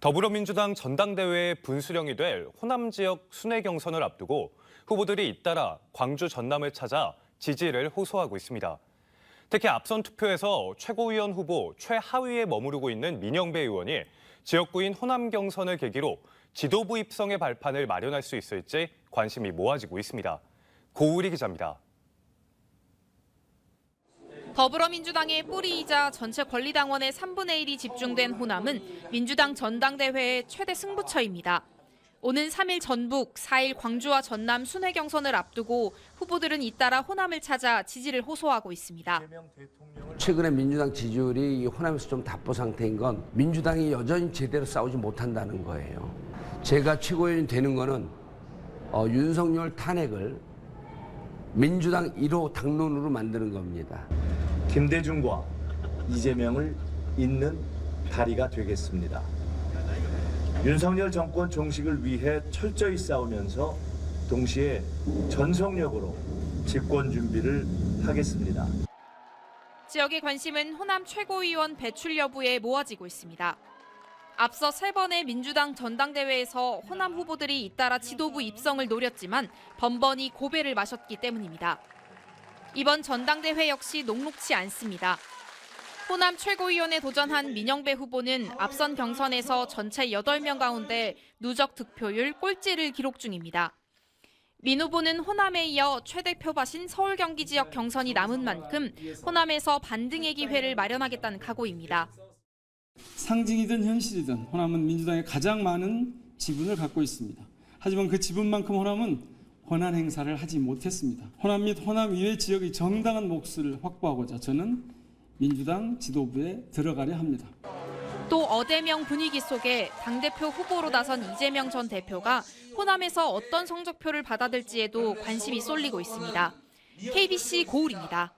더불어민주당 전당대회의 분수령이 될 호남 지역 순회 경선을 앞두고 후보들이 잇따라 광주 전남을 찾아 지지를 호소하고 있습니다. 특히 앞선 투표에서 최고위원 후보 최하위에 머무르고 있는 민영배 의원이 지역구인 호남 경선을 계기로 지도부 입성의 발판을 마련할 수 있을지 관심이 모아지고 있습니다. 고우리 기자입니다. 더불어민주당의 뿌리이자 전체 권리당원의 3분의 1이 집중된 호남은 민주당 전당대회의 최대 승부처입니다. 오는 3일 전북, 4일 광주와 전남 순회 경선을 앞두고 후보들은 잇따라 호남을 찾아 지지를 호소하고 있습니다. 최근에 민주당 지지율이 이 호남에서 좀 답보 상태인 건 민주당이 여전히 제대로 싸우지 못한다는 거예요. 제가 최고위원이 되는 거는 윤석열 탄핵을 민주당 1호 당론으로 만드는 겁니다. 김대중과 이재명을 잇는 다리가 되겠습니다. 윤석열 정권 종식을 위해 철저히 싸우면서 동시에 전속력으로 집권 준비를 하겠습니다. 지역의 관심은 호남 최고위원 배출 여부에 모아지고 있습니다. 앞서 3번의 민주당 전당대회에서 호남 후보들이 잇따라 지도부 입성을 노렸지만 번번이 고배를 마셨기 때문입니다. 이번 전당대회 역시 녹록치 않습니다. 호남 최고위원에 도전한 민영배 후보는 앞선 경선에서 전체 8명 가운데 누적 득표율 꼴찌를 기록 중입니다. 민 후보는 호남에 이어 최대 표밭인 서울 경기 지역 경선이 남은 만큼 호남에서 반등의 기회를 마련하겠다는 각오입니다. 상징이든 현실이든 호남은 민주당의 가장 많은 지분을 갖고 있습니다. 하지만 그 지분만큼 호남은 권한 행사를 하지 못했습니다. 호남 및 호남 이외 지역의 정당한 몫을 확보하고자 저는 민주당 지도부에 들어가려 합니다. 또 어대명 분위기 속에 당대표 후보로 나선 이재명 전 대표가 호남에서 어떤 성적표를 받아들지에도 관심이 쏠리고 있습니다. KBC 고울입니다.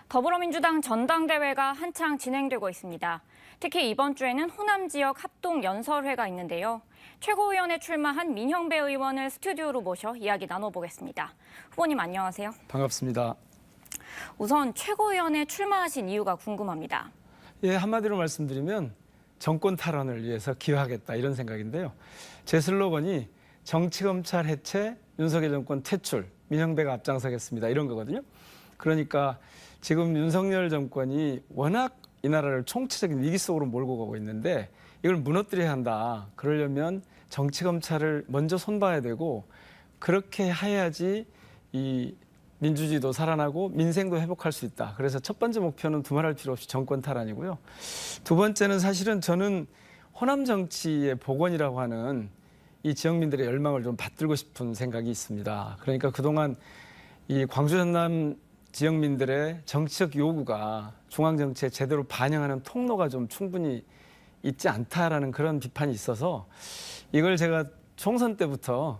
더불어민주당 전당대회가 한창 진행되고 있습니다. 특히 이번 주에는 호남 지역 합동 연설회가 있는데요. 최고위원에 출마한 민형배 의원을 스튜디오로 모셔 이야기 나눠보겠습니다. 후보님 안녕하세요. 반갑습니다. 우선 최고위원에 출마하신 이유가 궁금합니다. 예, 한마디로 말씀드리면 정권 탈환을 위해서 기여하겠다 이런 생각인데요. 제 슬로건이 정치검찰 해체, 윤석열 정권 퇴출, 민형배가 앞장서겠습니다 이런 거거든요. 그러니까 지금 윤석열 정권이 워낙 이 나라를 총체적인 위기 속으로 몰고 가고 있는데 이걸 무너뜨려야 한다. 그러려면 정치검찰을 먼저 손봐야 되고 그렇게 해야지 이 민주주의도 살아나고 민생도 회복할 수 있다. 그래서 첫 번째 목표는 두말할 필요 없이 정권 탈환이고요. 두 번째는 사실은 저는 호남 정치의 복원이라고 하는 이 지역민들의 열망을 좀 받들고 싶은 생각이 있습니다. 그러니까 그동안 이 광주 전남 지역민들의 정치적 요구가 중앙정치에 제대로 반영하는 통로가 좀 충분히 있지 않다라는 그런 비판이 있어서 이걸 제가 총선 때부터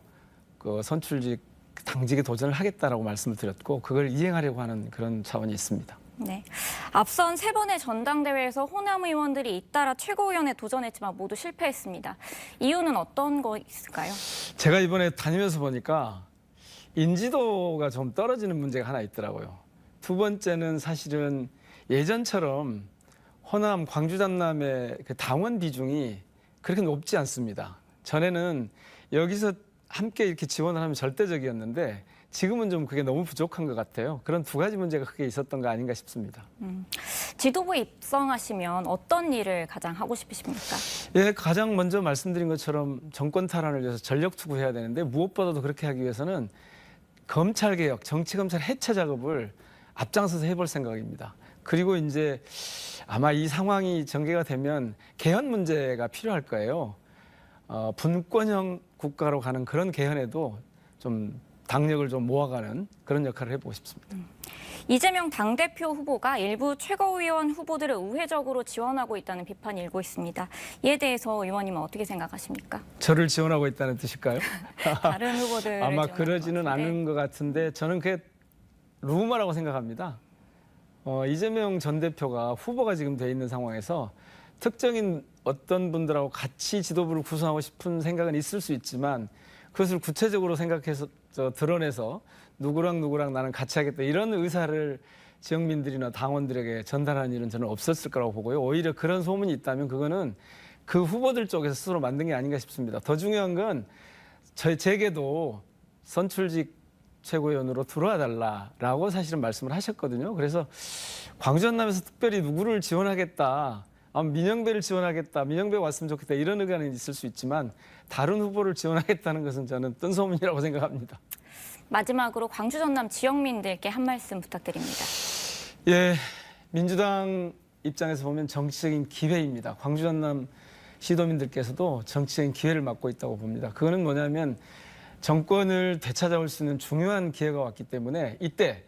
그 선출직 당직에 도전을 하겠다라고 말씀을 드렸고 그걸 이행하려고 하는 그런 차원이 있습니다. 네, 앞선 3번의 전당대회에서 호남 의원들이 잇따라 최고위원에 도전했지만 모두 실패했습니다. 이유는 어떤 거 있을까요? 제가 이번에 다니면서 보니까 인지도가 좀 떨어지는 문제가 하나 있더라고요. 두 번째는 사실은 예전처럼 호남, 광주, 전남의 그 당원 비중이 그렇게 높지 않습니다. 전에는 여기서 함께 이렇게 지원을 하면 절대적이었는데 지금은 좀 그게 너무 부족한 것 같아요. 그런 두 가지 문제가 크게 있었던 거 아닌가 싶습니다. 지도부에 입성하시면 어떤 일을 가장 하고 싶으십니까? 예, 가장 먼저 말씀드린 것처럼 정권 탈환을 위해서 전력 투구해야 되는데 무엇보다도 그렇게 하기 위해서는 검찰개혁, 정치검찰 해체 작업을 앞장서서 해볼 생각입니다. 그리고 이제 아마 이 상황이 전개가 되면 개헌 문제가 필요할 거예요. 분권형 국가로 가는 그런 개헌에도 좀 당력을 좀 모아가는 그런 역할을 해보고 싶습니다. 이재명 당대표 후보가 일부 최고위원 후보들을 우회적으로 지원하고 있다는 비판이 일고 있습니다. 이에 대해서 의원님은 어떻게 생각하십니까? 저를 지원하고 있다는 뜻일까요? 다른 후보들 아마 그러지는 않은 것 같은데 저는 그게 루머라고 생각합니다. 이재명 전 대표가 후보가 지금 돼 있는 상황에서 특정인 어떤 분들하고 같이 지도부를 구성하고 싶은 생각은 있을 수 있지만 그것을 구체적으로 생각해서 드러내서 누구랑 나는 같이 하겠다 이런 의사를 지역민들이나 당원들에게 전달하는 일은 저는 없었을 거라고 보고요. 오히려 그런 소문이 있다면 그거는 그 후보들 쪽에서 스스로 만든 게 아닌가 싶습니다. 더 중요한 건 제게도 선출직 최고위원으로 들어와 달라라고 사실은 말씀을 하셨거든요. 그래서 광주 전남에서 특별히 누구를 지원하겠다, 민영배를 지원하겠다, 민영배 왔으면 좋겠다 이런 의견은 있을 수 있지만 다른 후보를 지원하겠다는 것은 저는 뜬소문이라고 생각합니다. 마지막으로 광주 전남 지역민들께 한 말씀 부탁드립니다. 예, 민주당 입장에서 보면 정치적인 기회입니다. 광주 전남 시도민들께서도 정치적인 기회를 맞고 있다고 봅니다. 그거는 뭐냐면 정권을 되찾아올 수 있는 중요한 기회가 왔기 때문에 이때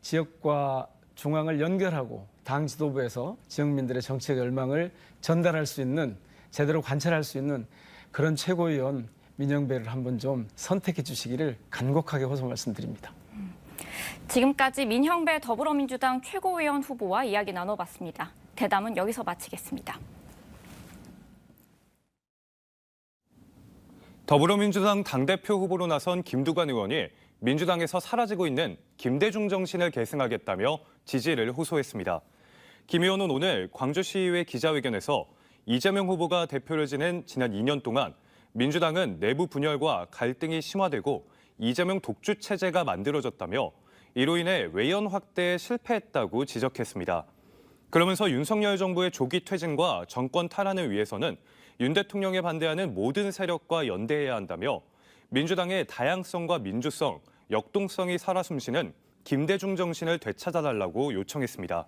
지역과 중앙을 연결하고 당 지도부에서 지역민들의 정치적 열망을 전달할 수 있는, 제대로 관찰할 수 있는 그런 최고위원 민영배를 한번 좀 선택해 주시기를 간곡하게 호소 말씀드립니다. 지금까지 민형배 더불어민주당 최고위원 후보와 이야기 나눠봤습니다. 대담은 여기서 마치겠습니다. 더불어민주당 당대표 후보로 나선 김두관 의원이 민주당에서 사라지고 있는 김대중 정신을 계승하겠다며 지지를 호소했습니다. 김 의원은 오늘 광주시의회 기자회견에서 이재명 후보가 대표를 지낸 지난 2년 동안 민주당은 내부 분열과 갈등이 심화되고 이재명 독주 체제가 만들어졌다며 이로 인해 외연 확대에 실패했다고 지적했습니다. 그러면서 윤석열 정부의 조기 퇴진과 정권 탈환을 위해서는 윤 대통령에 반대하는 모든 세력과 연대해야 한다며 민주당의 다양성과 민주성, 역동성이 살아 숨쉬는 김대중 정신을 되찾아달라고 요청했습니다.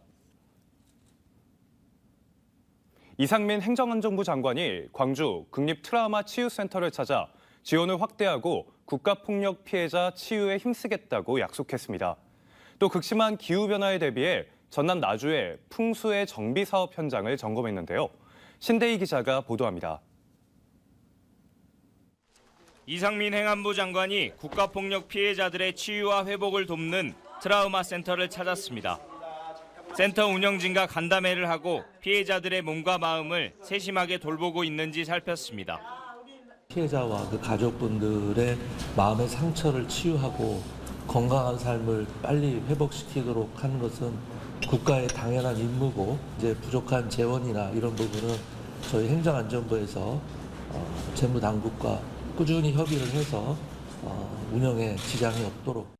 이상민 행정안전부 장관이 광주 국립트라우마 치유센터를 찾아 지원을 확대하고 국가폭력 피해자 치유에 힘쓰겠다고 약속했습니다. 또 극심한 기후변화에 대비해 전남 나주의 풍수의 정비 사업 현장을 점검했는데요. 신대희 기자가 보도합니다. 이상민 행안부 장관이 국가폭력 피해자들의 치유와 회복을 돕는 트라우마 센터를 찾았습니다. 센터 운영진과 간담회를 하고 피해자들의 몸과 마음을 세심하게 돌보고 있는지 살폈습니다. 피해자와 그 가족분들의 마음의 상처를 치유하고 건강한 삶을 빨리 회복시키도록 하는 것은 국가의 당연한 임무고 이제 부족한 재원이나 이런 부분은 저희 행정안전부에서 재무당국과 꾸준히 협의를 해서 운영에 지장이 없도록.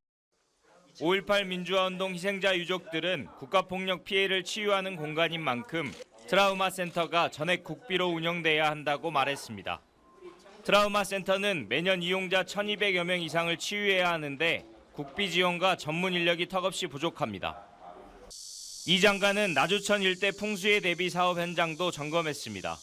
5.18 민주화운동 희생자 유족들은 국가폭력 피해를 치유하는 공간인 만큼 트라우마 센터가 전액 국비로 운영돼야 한다고 말했습니다. 트라우마 센터는 매년 이용자 1,200여 명 이상을 치유해야 하는데 국비 지원과 전문 인력이 턱없이 부족합니다. 이 장관은 나주천 일대 풍수해 대비 사업 현장도 점검했습니다.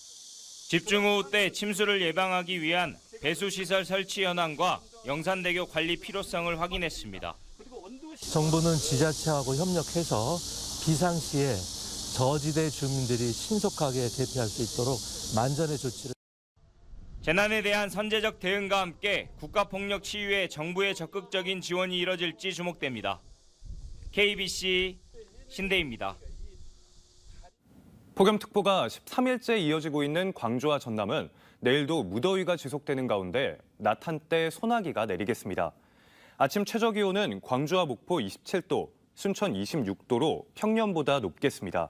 집중호우 때 침수를 예방하기 위한 배수시설 설치 현황과 영산대교 관리 필요성을 확인했습니다. 정부는 지자체하고 협력해서 비상시에 저지대 주민들이 신속하게 대피할 수 있도록 만전의 조치를. 재난에 대한 선제적 대응과 함께 국가폭력 치유에 정부의 적극적인 지원이 이뤄질지 주목됩니다. KBC 신대입니다. 폭염특보가 13일째 이어지고 있는 광주와 전남은 내일도 무더위가 지속되는 가운데 낮 한때 소나기가 내리겠습니다. 아침 최저기온은 광주와 목포 27도, 순천 26도로 평년보다 높겠습니다.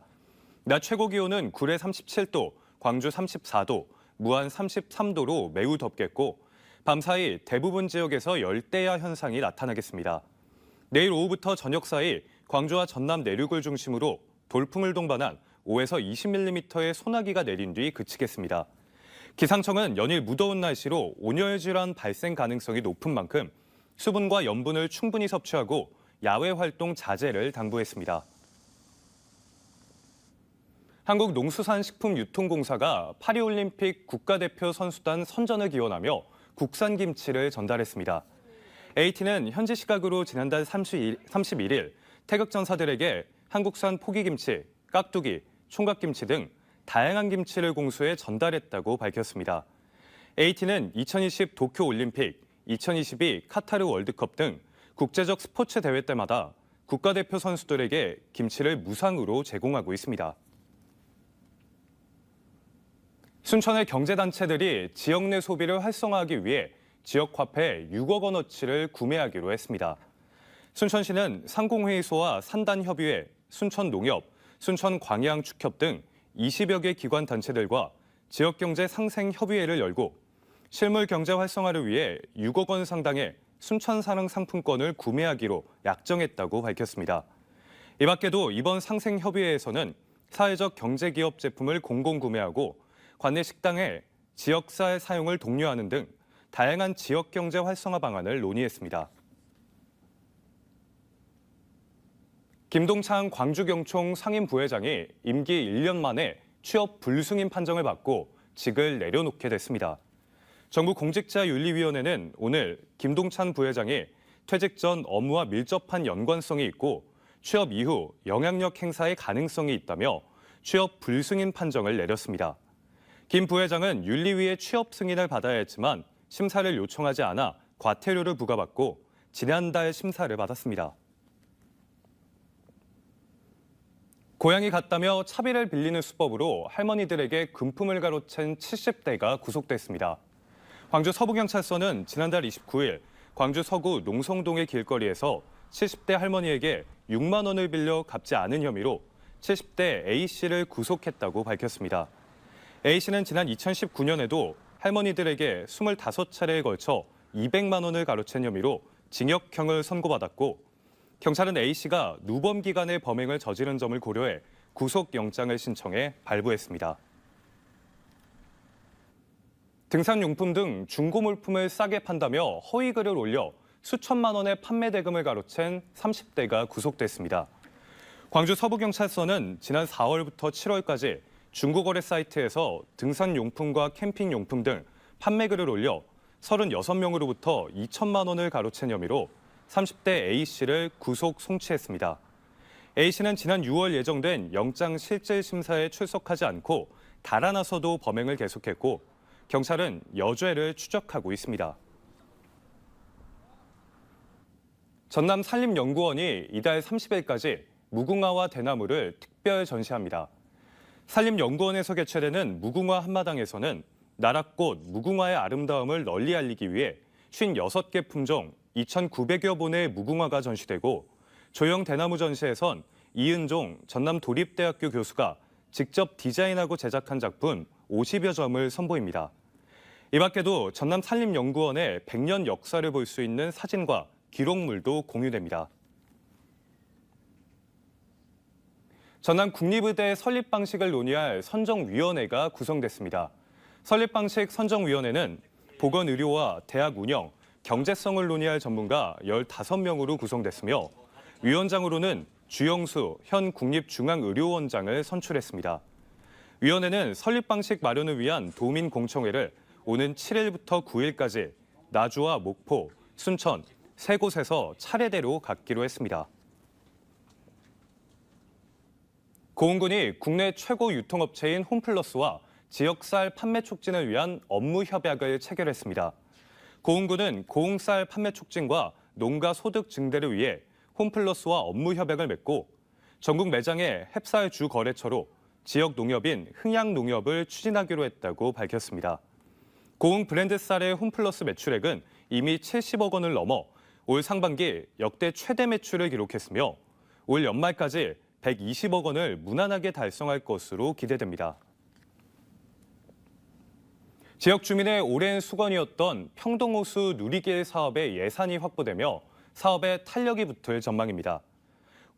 낮 최고기온은 구례 37도, 광주 34도, 무안 33도로 매우 덥겠고 밤사이 대부분 지역에서 열대야 현상이 나타나겠습니다. 내일 오후부터 저녁 사이 광주와 전남 내륙을 중심으로 돌풍을 동반한 5에서 20mm의 소나기가 내린 뒤 그치겠습니다. 기상청은 연일 무더운 날씨로 온열 질환 발생 가능성이 높은 만큼 수분과 염분을 충분히 섭취하고 야외 활동 자제를 당부했습니다. 한국농수산식품유통공사가 파리올림픽 국가대표 선수단 선전을 기원하며 국산 김치를 전달했습니다. AT는 현지 시각으로 지난달 31일 태극 전사들에게 한국산 포기김치, 깍두기, 총각김치 등 다양한 김치를 공수해 전달했다고 밝혔습니다. AT는 2020 도쿄올림픽, 2022 카타르 월드컵 등 국제적 스포츠 대회 때마다 국가대표 선수들에게 김치를 무상으로 제공하고 있습니다. 순천의 경제단체들이 지역 내 소비를 활성화하기 위해 지역 화폐 6억 원어치를 구매하기로 했습니다. 순천시는 상공회의소와 산단협의회, 순천농협, 순천광양축협 등 20여 개 기관 단체들과 지역경제 상생협의회를 열고 실물 경제 활성화를 위해 6억 원 상당의 순천사랑 상품권을 구매하기로 약정했다고 밝혔습니다. 이 밖에도 이번 상생협의회에서는 사회적 경제기업 제품을 공공구매하고 관내 식당의 지역사회 사용을 독려하는 등 다양한 지역경제 활성화 방안을 논의했습니다. 김동찬 광주경총 상임부회장이 임기 1년 만에 취업 불승인 판정을 받고 직을 내려놓게 됐습니다. 정부 공직자윤리위원회는 오늘 김동찬 부회장이 퇴직 전 업무와 밀접한 연관성이 있고 취업 이후 영향력 행사의 가능성이 있다며 취업 불승인 판정을 내렸습니다. 김 부회장은 윤리위의 취업 승인을 받아야 했지만 심사를 요청하지 않아 과태료를 부과받고 지난달 심사를 받았습니다. 고향이 같다며 차비를 빌리는 수법으로 할머니들에게 금품을 가로챈 70대가 구속됐습니다. 광주 서부경찰서는 지난달 29일 광주 서구 농성동의 길거리에서 70대 할머니에게 6만 원을 빌려 갚지 않은 혐의로 70대 A씨를 구속했다고 밝혔습니다. A씨는 지난 2019년에도 할머니들에게 25차례에 걸쳐 200만 원을 가로챈 혐의로 징역형을 선고받았고 경찰은 A씨가 누범 기간의 범행을 저지른 점을 고려해 구속영장을 신청해 발부했습니다. 등산용품 등 중고물품을 싸게 판다며 허위글을 올려 수천만 원의 판매 대금을 가로챈 30대가 구속됐습니다. 광주 서부경찰서는 지난 4월부터 7월까지 중고거래 사이트에서 등산용품과 캠핑용품 등 판매글을 올려 36명으로부터 2천만 원을 가로챈 혐의로 30대 A씨를 구속 송치했습니다. A씨는 지난 6월 예정된 영장 실질 심사에 출석하지 않고 달아나서도 범행을 계속했고 경찰은 여죄를 추적하고 있습니다. 전남 산림연구원이 이달 30일까지 무궁화와 대나무를 특별 전시합니다. 산림연구원에서 개최되는 무궁화 한마당에서는 나랏꽃 무궁화의 아름다움을 널리 알리기 위해 56개 품종 2,900여 본의 무궁화가 전시되고 조형 대나무 전시에선 이은종 전남도립대학교 교수가 직접 디자인하고 제작한 작품 50여 점을 선보입니다. 이 밖에도 전남산림연구원의 100년 역사를 볼 수 있는 사진과 기록물도 공유됩니다. 전남국립의대 설립 방식을 논의할 선정위원회가 구성됐습니다. 설립 방식 선정위원회는 보건의료와 대학 운영, 경제성을 논의할 전문가 15명으로 구성됐으며 위원장으로는 주영수 현 국립중앙의료원장을 선출했습니다. 위원회는 설립 방식 마련을 위한 도민 공청회를 오는 7일부터 9일까지 나주와 목포, 순천, 세 곳에서 차례대로 갖기로 했습니다. 고흥군이 국내 최고 유통업체인 홈플러스와 지역쌀 판매 촉진을 위한 업무 협약을 체결했습니다. 고흥군은 고흥쌀 판매 촉진과 농가 소득 증대를 위해 홈플러스와 업무 협약을 맺고 전국 매장의 햅쌀 주 거래처로 지역 농협인 흥양농협을 추진하기로 했다고 밝혔습니다. 고흥 브랜드 쌀의 홈플러스 매출액은 이미 70억 원을 넘어 올 상반기 역대 최대 매출을 기록했으며 올 연말까지 120억 원을 무난하게 달성할 것으로 기대됩니다. 지역 주민의 오랜 수건이었던 평동호수 누리길 사업의 예산이 확보되며 사업에 탄력이 붙을 전망입니다.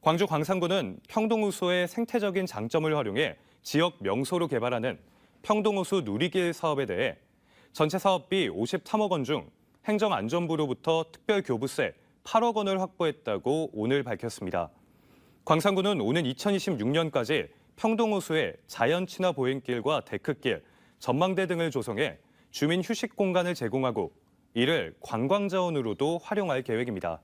광주 광산구는 평동호수의 생태적인 장점을 활용해 지역 명소로 개발하는 평동호수 누리길 사업에 대해 전체 사업비 53억 원 중 행정안전부로부터 특별교부세 8억 원을 확보했다고 오늘 밝혔습니다. 광산구는 오는 2026년까지 평동호수에 자연친화 보행길과 데크길, 전망대 등을 조성해 주민 휴식 공간을 제공하고 이를 관광자원으로도 활용할 계획입니다.